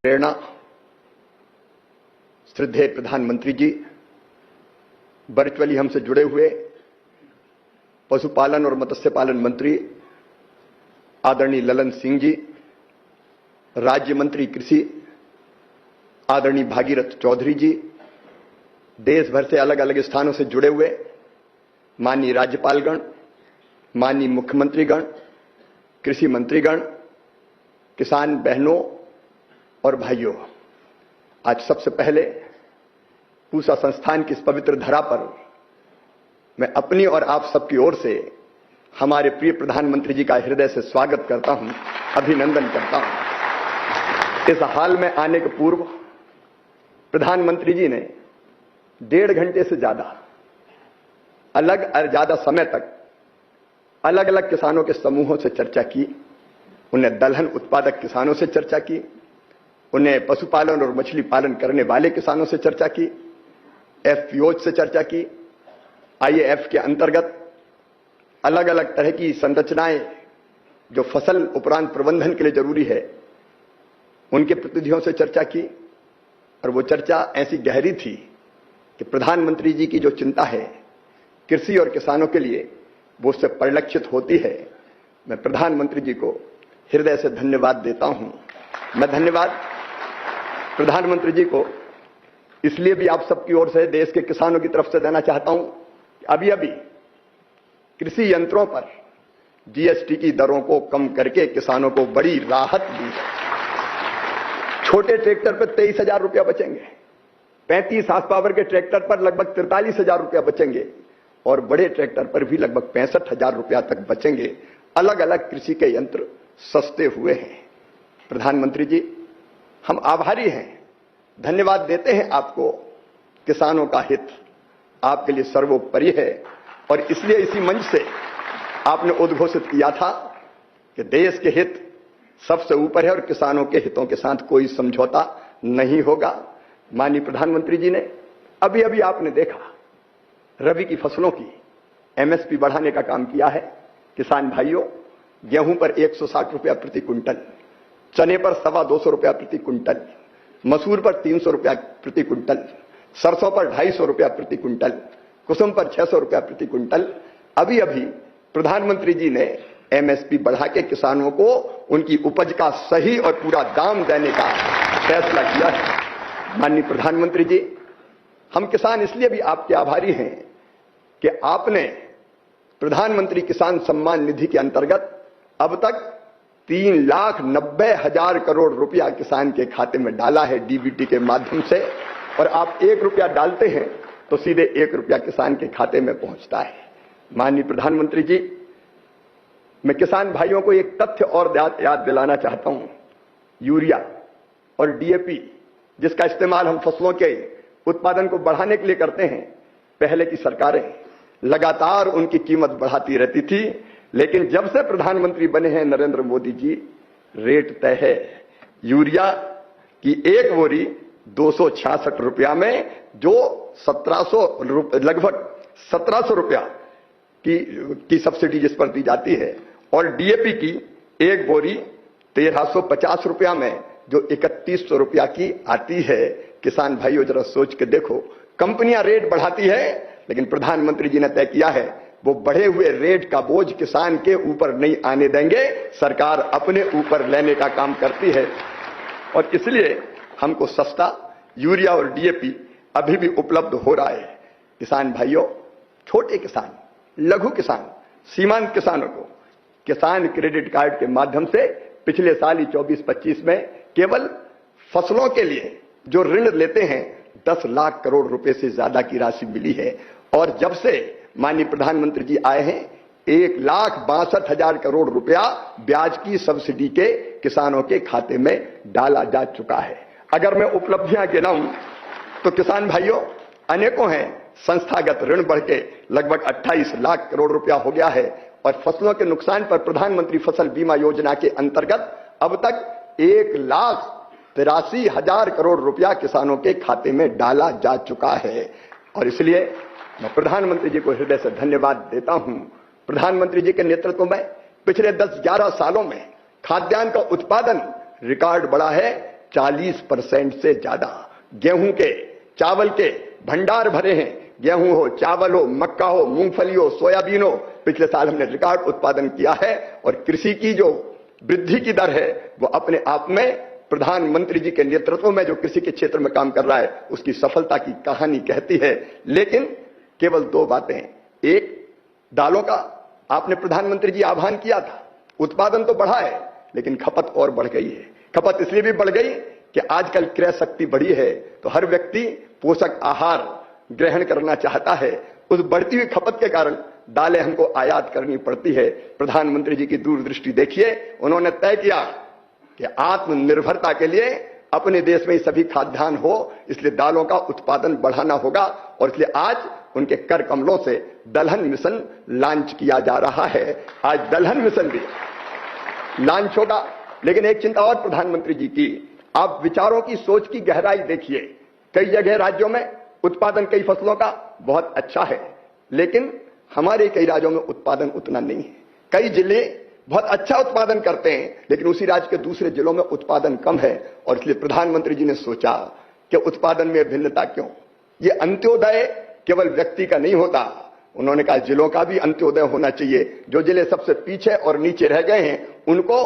प्रेरणा श्रद्धेय प्रधानमंत्री जी, वर्चुअली हमसे जुड़े हुए पशुपालन और मत्स्य पालन मंत्री आदरणीय ललन सिंह जी, राज्य मंत्री कृषि आदरणीय भागीरथ चौधरी जी, देश भर से अलग अलग स्थानों से जुड़े हुए माननीय राज्यपालगण, माननीय मुख्यमंत्रीगण, कृषि मंत्रीगण, किसान बहनों और भाइयों, आज सबसे पहले पूसा संस्थान की इस पवित्र धरा पर मैं अपनी और आप सबकी ओर से हमारे प्रिय प्रधानमंत्री जी का हृदय से स्वागत करता हूं, अभिनंदन करता हूं। इस हाल में आने के पूर्व प्रधानमंत्री जी ने 1.5 घंटे से ज्यादा समय तक अलग अलग किसानों के समूहों से चर्चा की, उन्हें दलहन उत्पादक किसानों से चर्चा की, उन्हें पशुपालन और मछली पालन करने वाले किसानों से चर्चा की, एफपीओ से चर्चा की, आईएएफ के अंतर्गत अलग अलग तरह की संरचनाएं जो फसल उपरांत प्रबंधन के लिए जरूरी है उनके प्रतिनिधियों से चर्चा की। और वो चर्चा ऐसी गहरी थी कि प्रधानमंत्री जी की जो चिंता है कृषि और किसानों के लिए वो उससे परिलक्षित होती है। मैं प्रधानमंत्री जी को हृदय से धन्यवाद देता हूं। मैं धन्यवाद प्रधानमंत्री जी को इसलिए भी आप सबकी ओर से देश के किसानों की तरफ से देना चाहता हूं कि अभी अभी कृषि यंत्रों पर जीएसटी की दरों को कम करके किसानों को बड़ी राहत दी है। छोटे ट्रैक्टर पर 23,000 रुपया बचेंगे, 35 हार्स पावर के ट्रैक्टर पर लगभग 43,000 रुपया बचेंगे और बड़े ट्रैक्टर पर भी लगभग 65,000 रुपया तक बचेंगे। अलग अलग कृषि के यंत्र सस्ते हुए हैं। प्रधानमंत्री जी, हम आभारी हैं, धन्यवाद देते हैं आपको। किसानों का हित आपके लिए सर्वोपरि है और इसलिए इसी मंच से आपने उद्घोषित किया था कि देश के हित सबसे ऊपर है और किसानों के हितों के साथ कोई समझौता नहीं होगा। माननीय प्रधानमंत्री जी ने अभी अभी आपने देखा रबी की फसलों की एमएसपी बढ़ाने का काम किया है। किसान भाइयों, गेहूं पर 160 रुपया प्रति क्विंटल, चने पर 225 रुपया प्रति क्विंटल, मसूर पर 300 रुपया प्रति क्विंटल, सरसों पर 250 रुपया प्रति क्विंटल, कुसुम पर 600 रुपया प्रति क्विंटल। अभी अभी प्रधानमंत्री जी ने एमएसपी बढ़ा के किसानों को उनकी उपज का सही और पूरा दाम देने का फैसला किया है। माननीय प्रधानमंत्री जी, हम किसान इसलिए भी आपके आभारी हैं कि आपने प्रधानमंत्री किसान सम्मान निधि के अंतर्गत अब तक 3,90,000 करोड़ रुपया किसान के खाते में डाला है डीबीटी के माध्यम से। और आप 1 रुपया डालते हैं तो सीधे 1 रुपया किसान के खाते में पहुंचता है। माननीय प्रधानमंत्री जी, मैं किसान भाइयों को एक तथ्य और याद दिलाना चाहता हूं। यूरिया और डीएपी जिसका इस्तेमाल हम फसलों के उत्पादन को बढ़ाने के लिए करते हैं, पहले की सरकारें लगातार उनकी कीमत बढ़ाती रहती थी, लेकिन जब से प्रधानमंत्री बने हैं नरेंद्र मोदी जी, रेट तय है। यूरिया की एक बोरी 266 रुपया में जो 1700 लगभग 1700 रुपया की सब्सिडी जिस पर दी जाती है, और डीएपी की एक बोरी 1350 रुपया में जो 3100 रुपया की आती है। किसान भाइयों, जरा सोच के देखो, कंपनियां रेट बढ़ाती है लेकिन प्रधानमंत्री जी ने तय किया है वो बढ़े हुए रेट का बोझ किसान के ऊपर नहीं आने देंगे। सरकार अपने ऊपर लेने का काम करती है और इसलिए हमको सस्ता यूरिया और डीएपी अभी भी उपलब्ध हो रहा है। किसान भाइयों, छोटे किसान, लघु किसान, सीमांत किसानों को किसान क्रेडिट कार्ड के माध्यम से पिछले साल ही 24-25 में केवल फसलों के लिए जो ऋण लेते हैं 10 लाख करोड़ रुपए से ज्यादा की राशि मिली है। और जब से माननीय प्रधानमंत्री जी आए हैं 1,62,000 करोड़ रुपया ब्याज की सब्सिडी के किसानों के खाते में डाला जा चुका है। अगर मैं उपलब्धियां गिनाऊं तो किसान भाइयों अनेकों हैं। संस्थागत ऋण बढ़ के लगभग 28 लाख करोड़ रुपया हो गया है और फसलों के नुकसान पर प्रधानमंत्री फसल बीमा योजना के अंतर्गत अब तक 1,83,000 करोड़ रुपया किसानों के खाते में डाला जा चुका है। और इसलिए मैं प्रधानमंत्री जी को हृदय से धन्यवाद देता हूं। प्रधानमंत्री जी के नेतृत्व में पिछले 10-11 सालों में खाद्यान्न का उत्पादन रिकॉर्ड बढ़ा है। 40% से ज्यादा। गेहूं के, चावल के भंडार भरे हैं। गेहूं हो, चावल हो, मक्का हो, मूंगफली हो, सोयाबीन हो, पिछले साल हमने रिकॉर्ड उत्पादन किया है। और कृषि की जो वृद्धि की दर है वो अपने आप में प्रधानमंत्री जी के नेतृत्व में जो कृषि के क्षेत्र में काम कर रहा है उसकी सफलता की कहानी कहती है। लेकिन केवल दो बातें। एक, दालों का आपने प्रधानमंत्री जी आह्वान किया था, उत्पादन तो बढ़ा है लेकिन खपत और बढ़ गई है। खपत इसलिए भी बढ़ गई कि आजकल क्रय शक्ति बढ़ी है तो हर व्यक्ति पोषक आहार ग्रहण करना चाहता है। उस बढ़ती हुई खपत के कारण दालें हमको आयात करनी पड़ती है। प्रधानमंत्री जी की दूरदृष्टि देखिए, उन्होंने तय किया कि आत्मनिर्भरता के लिए अपने देश में ही सभी खाद्यान्न हो, इसलिए दालों का उत्पादन बढ़ाना होगा। और इसलिए आज उनके कर कमलों से दलहन मिशन लॉन्च किया जा रहा है। आज दलहन मिशन भी लॉन्च होगा। लेकिन एक चिंता और प्रधानमंत्री जी की, आप विचारों की, सोच की गहराई देखिए। कई जगह राज्यों में उत्पादन कई फसलों का बहुत अच्छा है, लेकिन हमारे कई राज्यों में उत्पादन उतना नहीं है। कई जिले बहुत अच्छा उत्पादन करते हैं लेकिन उसी राज्य के दूसरे जिलों में उत्पादन कम है। और इसलिए प्रधानमंत्री जी ने सोचा कि उत्पादन में भिन्नता क्यों। ये अंत्योदय केवल व्यक्ति का नहीं होता, उन्होंने कहा जिलों का भी अंत्योदय होना चाहिए। जो जिले सबसे पीछे और नीचे रह गए हैं उनको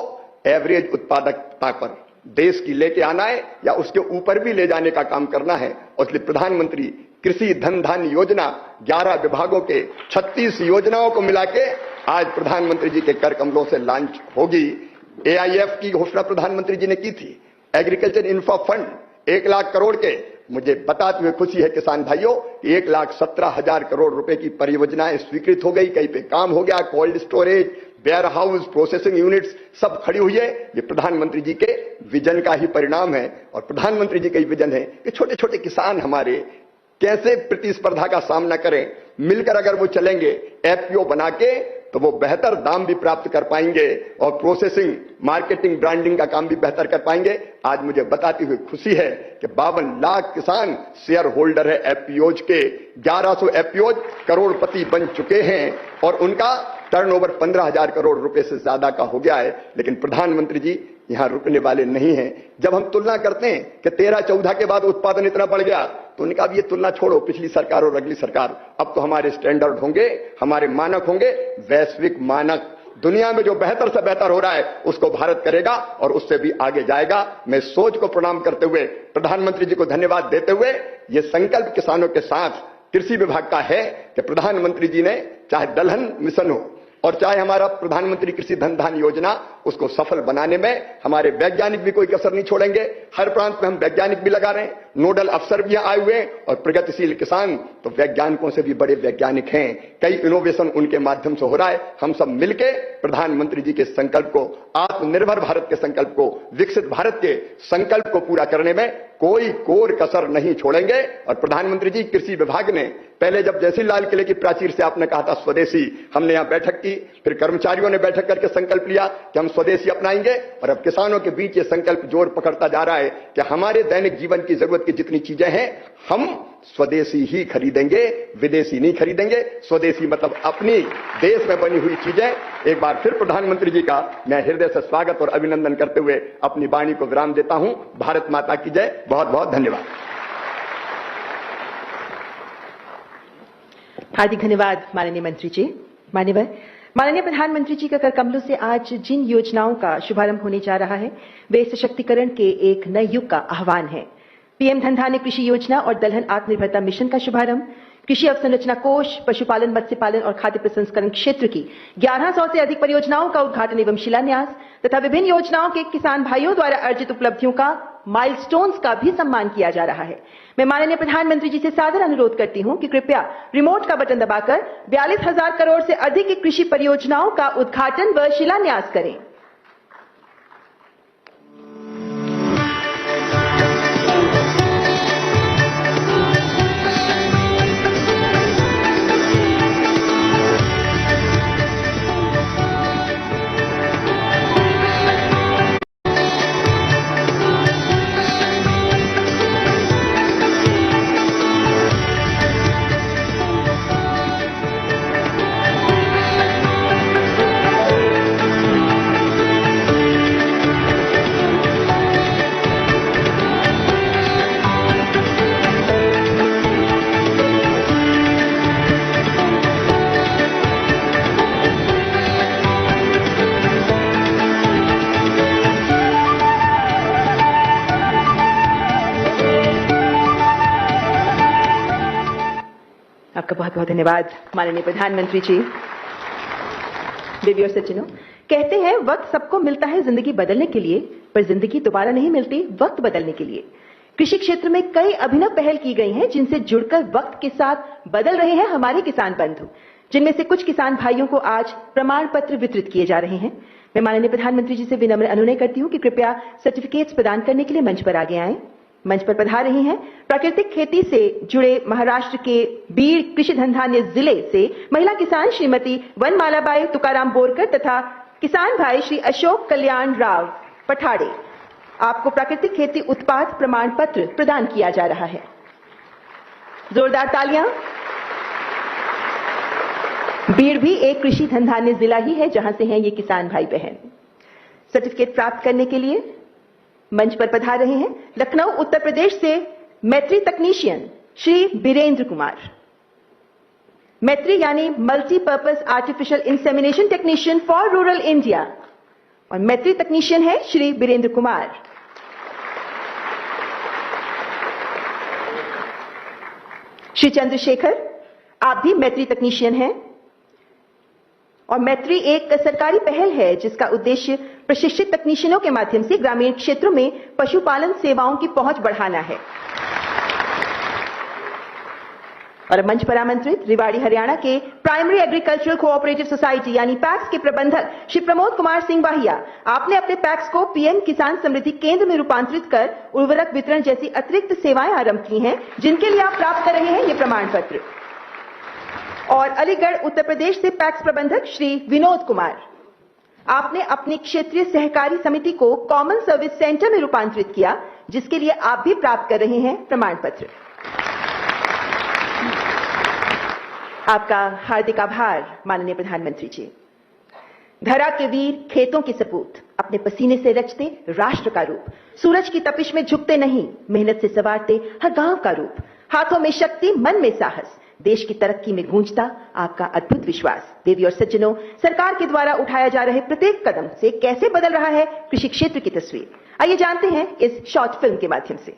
एवरेज उत्पादकता पर देश की लेके आना है या उसके ऊपर भी ले जाने का काम करना है। और इसलिए प्रधानमंत्री कृषि धन धान्य योजना 11 विभागों के 36 योजनाओं को मिला के आज प्रधानमंत्री जी के कर कमलों से लॉन्च होगी। एआईएफ की घोषणा प्रधानमंत्री जी ने की थी। Agriculture infra fund 1 lakh crore के, मुझे बताते हुए खुशी है किसान भाइयों, 1,17,000 करोड़ रुपए की परियोजनाएं स्वीकृत हो गई, कहीं पे काम हो गया। Cold storage, warehouse, processing units सब खड़ी हुई है। ये प्रधानमंत्री जी के विजन का ही परिणाम है। और प्रधानमंत्री जी का ही विजन है कि छोटे छोटे किसान हमारे कैसे प्रतिस्पर्धा का सामना करें। मिलकर अगर वो चलेंगे, एफपीओ बना के, तो वो बेहतर दाम भी प्राप्त कर पाएंगे और प्रोसेसिंग, मार्केटिंग, ब्रांडिंग का काम भी बेहतर कर पाएंगे। आज मुझे बताते हुए खुशी है कि 52 लाख किसान शेयर होल्डर है एफपीओज के। 1100 एफपीओज करोड़पति बन चुके हैं और उनका टर्नओवर 15,000 करोड़ रुपए से ज्यादा का हो गया है। लेकिन प्रधानमंत्री जी यहां रुकने वाले नहीं हैं। जब हम तुलना करते हैं कि 13-14 के बाद उत्पादन इतना बढ़ गया, तो उन्होंने कहा ये तुलना छोड़ो, पिछली सरकार और अगली सरकार, अब तो हमारे स्टैंडर्ड होंगे, हमारे मानक होंगे, वैश्विक मानक। दुनिया में जो बेहतर से बेहतर हो रहा है उसको भारत करेगा और उससे भी आगे जाएगा। मैं सोच को प्रणाम करते हुए, प्रधानमंत्री जी को धन्यवाद देते हुए, ये संकल्प किसानों के साथ कृषि विभाग का है कि प्रधानमंत्री जी ने चाहे दलहन मिशन हो और चाहे हमारा प्रधानमंत्री कृषि धन धान्य योजना, उसको सफल बनाने में हमारे वैज्ञानिक भी कोई कसर नहीं छोड़ेंगे। हर प्रांत में हम वैज्ञानिक भी लगा रहे हैं, नोडल अफसर भी आए हुए हैं और प्रगतिशील किसान तो वैज्ञानिकों से भी बड़े वैज्ञानिक हैं। कई इनोवेशन उनके माध्यम से हो रहा है। हम सब मिलके प्रधानमंत्री जी के संकल्प को, आत्मनिर्भर भारत के संकल्प को, विकसित भारत के संकल्प को पूरा करने में कोई कोर कसर नहीं छोड़ेंगे। और प्रधानमंत्री जी कृषि विभाग ने पहले जब जैसे लाल किले की प्राचीर से आपने कहा था स्वदेशी, हमने यहां बैठक की, फिर कर्मचारियों ने बैठक करके संकल्प लिया कि हम स्वदेशी अपनाएंगे। और अब किसानों के बीच ये संकल्प जोर पकड़ता जा रहा है कि हमारे दैनिक जीवन की जरूरत की जितनी चीजें हैं हम स्वदेशी ही खरीदेंगे, विदेशी नहीं खरीदेंगे। स्वदेशी मतलब अपनी देश में बनी हुई चीजें। एक बार फिर प्रधानमंत्री जी का मैं हृदय से स्वागत और अभिनंदन करते हुए अपनी वाणी को विराम देता हूं। भारत माता की जय। बहुत बहुत धन्यवाद। हार्दिक धन्यवाद माननीय मंत्री जी। माननीय प्रधानमंत्री जी का कर कमलों से आज जिन योजनाओं का शुभारंभ होने जा रहा है वे सशक्तिकरण के एक नए युग का आह्वान है। पीएम धन धान्य कृषि योजना और दलहन आत्मनिर्भरता मिशन का शुभारंभ, कृषि अवसंरचना कोष, पशुपालन, मत्स्य पालन और खाद्य प्रसंस्करण क्षेत्र की 1100 से अधिक परियोजनाओं का उद्घाटन एवं शिलान्यास तथा विभिन्न योजनाओं के किसान भाइयों द्वारा अर्जित उपलब्धियों का, माइलस्टोन्स का भी सम्मान किया जा रहा है। मैं माननीय प्रधानमंत्री जी से सादर अनुरोध करती हूं कि कृपया रिमोट का बटन दबाकर 42,000 करोड़ से अधिक की कृषि परियोजनाओं का उद्घाटन व शिलान्यास करें। बहुत बहुत धन्यवाद माननीय प्रधानमंत्री जी। देवी और सज्जनों, कहते हैं वक्त सबको मिलता है जिंदगी बदलने के लिए, पर जिंदगी दोबारा नहीं मिलती वक्त बदलने के लिए। कृषि क्षेत्र में कई अभिनव पहल की गई हैं जिनसे जुड़कर वक्त के साथ बदल रहे हैं हमारे किसान बंधु, जिनमें से कुछ किसान भाइयों को आज प्रमाण पत्र वितरित किए जा रहे हैं। मैं माननीय प्रधानमंत्री जी से विनम्र अनुनय करती हूं कि कृपया सर्टिफिकेट्स प्रदान करने के लिए मंच पर आगे आएं। मंच पर पधार रही हैं प्राकृतिक खेती से जुड़े महाराष्ट्र के बीड़ कृषि धनधान्य जिले से महिला किसान श्रीमती वनमालाबाई तुकाराम बोरकर तथा किसान भाई श्री अशोक कल्याण राव पठाड़े। आपको प्राकृतिक खेती उत्पाद प्रमाण पत्र प्रदान किया जा रहा है। जोरदार तालियां। बीड़ भी एक कृषि धनधान्य जिला ही है जहां से हैं ये किसान भाई बहन। सर्टिफिकेट प्राप्त करने के लिए मंच पर पधार रहे हैं लखनऊ उत्तर प्रदेश से मैत्री तकनीशियन श्री बीरेंद्र कुमार। मैत्री यानी multipurpose artificial insemination technician for rural India, और मैत्री तकनीशियन है श्री बीरेंद्र कुमार। श्री चंद्रशेखर, आप भी मैत्री तकनीशियन हैं, और मैत्री एक सरकारी पहल है जिसका उद्देश्य प्रशिक्षित तकनीशियनों के माध्यम से ग्रामीण क्षेत्रों में पशुपालन सेवाओं की पहुंच बढ़ाना है। और मंच पर आमंत्रित रेवाड़ी हरियाणा के प्राइमरी एग्रीकल्चरल कोऑपरेटिव सोसाइटी यानी पैक्स के प्रबंधक श्री प्रमोद कुमार सिंह वाहिया। आपने अपने पैक्स को पीएम किसान समृद्धि केंद्र में रूपांतरित कर उर्वरक वितरण जैसी अतिरिक्त सेवाएं आरंभ की हैं, जिनके लिए आप प्राप्त कर रहे हैं ये प्रमाण पत्र। और अलीगढ़ उत्तर प्रदेश से पैक्स प्रबंधक श्री विनोद कुमार, आपने अपनी क्षेत्रीय सहकारी समिति को कॉमन सर्विस सेंटर में रूपांतरित किया, जिसके लिए आप भी प्राप्त कर रहे हैं प्रमाण पत्र। आपका हार्दिक आभार माननीय प्रधानमंत्री जी। धरा के वीर खेतों के सपूत, अपने पसीने से रचते राष्ट्र का रूप, सूरज की तपिश में झुकते नहीं, मेहनत से संवारते हर गांव का रूप, हाथों में शक्ति मन में साहस, देश की तरक्की में गूंजता आपका अद्भुत विश्वास। देवी और सज्जनों, सरकार के द्वारा उठाया जा रहे प्रत्येक कदम से कैसे बदल रहा है कृषि क्षेत्र की तस्वीर, आइए जानते हैं इस शॉर्ट फिल्म के माध्यम से।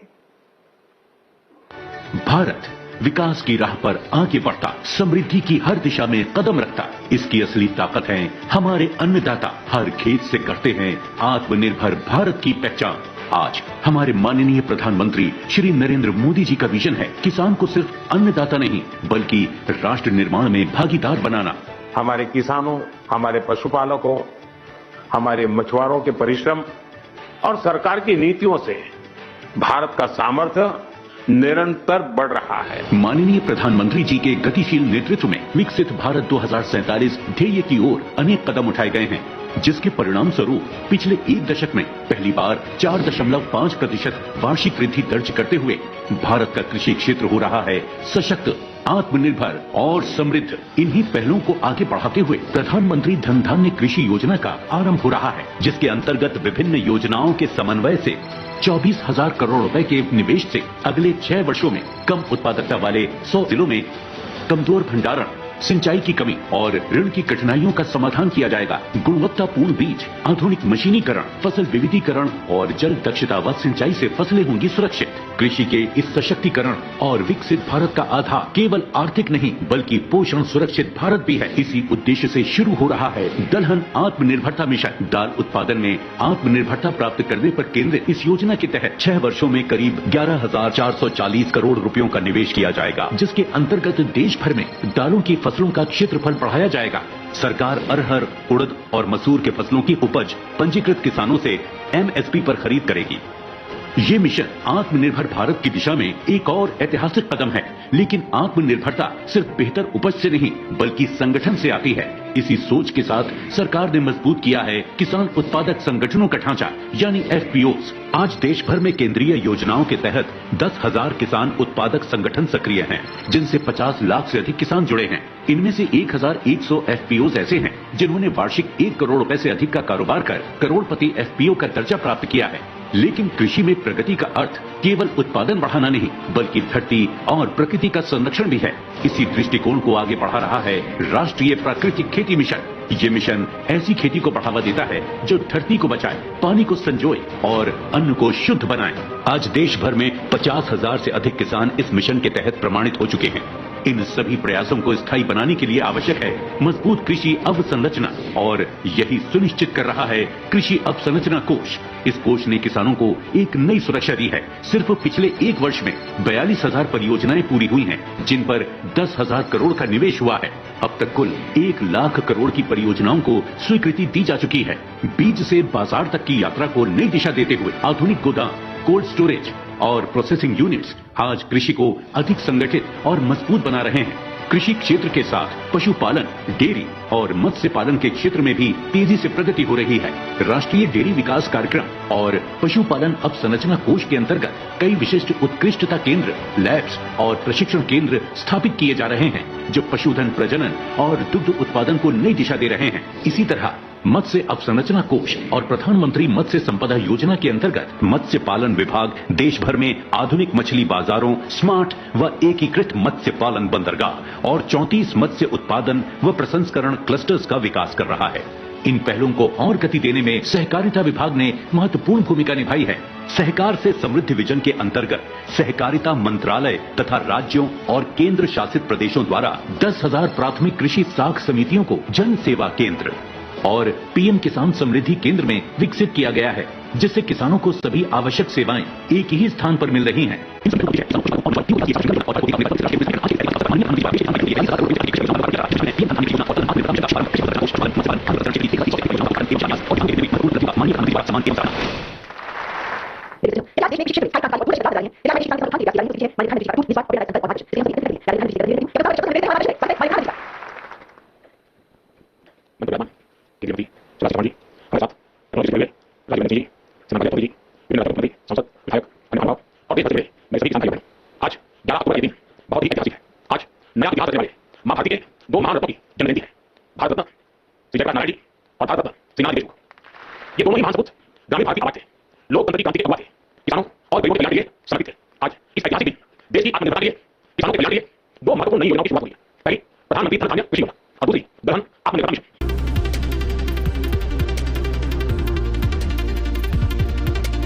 भारत विकास की राह पर आगे बढ़ता, समृद्धि की हर दिशा में कदम रखता, इसकी असली ताकत है हमारे अन्नदाता। हर खेत से करते हैं आत्मनिर्भर भारत की पहचान। आज हमारे माननीय प्रधानमंत्री श्री नरेंद्र मोदी जी का विजन है किसान को सिर्फ अन्नदाता नहीं बल्कि राष्ट्र निर्माण में भागीदार बनाना। हमारे किसानों, हमारे पशुपालकों, हमारे मछुआरों के परिश्रम और सरकार की नीतियों से भारत का सामर्थ्य निरंतर बढ़ रहा है। माननीय प्रधानमंत्री जी के गतिशील नेतृत्व में विकसित भारत 2047 ध्येय की ओर अनेक कदम उठाए गए हैं, जिसके परिणाम स्वरूप पिछले एक दशक में पहली बार 4.5% वार्षिक वृद्धि दर्ज करते हुए भारत का कृषि क्षेत्र हो रहा है सशक्त, आत्मनिर्भर और समृद्ध। इन्हीं पहलों को आगे बढ़ाते हुए प्रधानमंत्री धन धान्य कृषि योजना का आरंभ हो रहा है, जिसके अंतर्गत विभिन्न योजनाओं के समन्वय से 24,000 करोड़ रुपए के निवेश से अगले 6 वर्षों में कम उत्पादकता वाले 100 जिलों में कमजोर भंडारण, सिंचाई की कमी और ऋण की कठिनाइयों का समाधान किया जाएगा। गुणवत्तापूर्ण बीज, आधुनिक मशीनीकरण, फसल विविधीकरण और जल दक्षता व सिंचाई से फसलें होंगी सुरक्षित। कृषि के इस सशक्तिकरण और विकसित भारत का आधार केवल आर्थिक नहीं बल्कि पोषण सुरक्षित भारत भी है। इसी उद्देश्य से शुरू हो रहा है दलहन आत्मनिर्भरता मिशन। दाल उत्पादन में आत्मनिर्भरता प्राप्त करने पर केंद्रित इस योजना के तहत 6 वर्षों में करीब 11,440 करोड़ रुपयों का निवेश किया जाएगा, जिसके अंतर्गत देश भर में दालों की फसलों का क्षेत्रफल बढ़ाया जाएगा। सरकार अरहर, उड़द और मसूर के फसलों की उपज पंजीकृत किसानों से एमएसपी पर खरीद करेगी। ये मिशन आत्मनिर्भर भारत की दिशा में एक और ऐतिहासिक कदम है, लेकिन आत्मनिर्भरता सिर्फ बेहतर उपज से नहीं बल्कि संगठन से आती है। इसी सोच के साथ सरकार ने मजबूत किया है किसान उत्पादक संगठनों का ढांचा यानी एफपीओस। आज देश भर में केंद्रीय योजनाओं के तहत 10,000 किसान उत्पादक संगठन सक्रिय हैं, जिनसे 50 लाख से अधिक किसान जुड़े हैं। इनमें से 1,100 एफपीओस ऐसे हैं जिन्होंने वार्षिक 1 करोड़ रुपए से अधिक का कारोबार कर करोड़पति एफपीओ का दर्जा प्राप्त किया है। लेकिन कृषि में प्रगति का अर्थ केवल उत्पादन बढ़ाना नहीं बल्कि धरती और प्रकृति का संरक्षण भी है। इसी दृष्टिकोण को आगे बढ़ा रहा है राष्ट्रीय प्राकृतिक खेती मिशन। ये मिशन ऐसी खेती को बढ़ावा देता है जो धरती को बचाए, पानी को संजोए और अन्न को शुद्ध बनाए। आज देश भर में 50,000 से अधिक किसान इस मिशन के तहत प्रमाणित हो चुके हैं। इन सभी प्रयासों को स्थायी बनाने के लिए आवश्यक है मजबूत कृषि अवसंरचना, और यही सुनिश्चित कर रहा है कृषि अवसंरचना कोष। इस कोष ने किसानों को एक नई सुरक्षा दी है। सिर्फ पिछले एक वर्ष में 42,000 परियोजनाएं पूरी हुई हैं, जिन पर 10,000 करोड़ का निवेश हुआ है। अब तक कुल 1 लाख करोड़ की परियोजनाओं को स्वीकृति दी जा चुकी है। बीज से बाजार तक की यात्रा को नई दिशा देते हुए आधुनिक गोदाम, कोल्ड स्टोरेज और प्रोसेसिंग यूनिट्स आज कृषि को अधिक संगठित और मजबूत बना रहे हैं। कृषि क्षेत्र के साथ पशुपालन, डेयरी और मत्स्य पालन के क्षेत्र में भी तेजी से प्रगति हो रही है। राष्ट्रीय डेयरी विकास कार्यक्रम और पशुपालन अवसंरचना कोष के अंतर्गत कई विशिष्ट उत्कृष्टता केंद्र, लैब्स और प्रशिक्षण केंद्र स्थापित किए जा रहे हैं, जो पशुधन प्रजनन और दुग्ध उत्पादन को नई दिशा दे रहे हैं। इसी तरह मत्स्य अवसंरचना कोष और प्रधानमंत्री मत्स्य संपदा योजना के अंतर्गत मत्स्य पालन विभाग देश भर में आधुनिक मछली बाजारों, स्मार्ट व एकीकृत मत्स्य पालन बंदरगाह और 34 मत्स्य उत्पादन व प्रसंस्करण क्लस्टर्स का विकास कर रहा है। इन पहलों को और गति देने में सहकारिता विभाग ने महत्वपूर्ण भूमिका निभाई है। सहकार से समृद्धि विजन के अंतर्गत सहकारिता मंत्रालय तथा राज्यों और केंद्र शासित प्रदेशों द्वारा 10,000 प्राथमिक कृषि साख समितियों को जन सेवा केंद्र और पीएम किसान समृद्धि केंद्र में विकसित किया गया है, जिससे किसानों को सभी आवश्यक सेवाएं एक ही स्थान पर मिल रही हैं। आज 11 अक्टूबर के दिन बहुत ही ऐतिहासिक है। आज नया इतिहास रचने वाले मां भारती के 2 महान रत्नों की जन्मजयंती है, भारत रत्न श्री जयप्रकाश नारायण जी और भारत रत्न श्री नानाजी देशमुख। ये दोनों ही महान सपूत ग्रामीण भारत की आवाज थे, लोकतंत्र की क्रांति के अगुवा थे, किसानों और गरीबों के कल्याण के लिए समर्पित थे। आज इस ऐतिहासिक दिन देश की आत्मनिर्भरता के लिए, किसानों के कल्याण के लिए 2 महत्वपूर्ण नई योजनाओं की शुरुआत हुई है।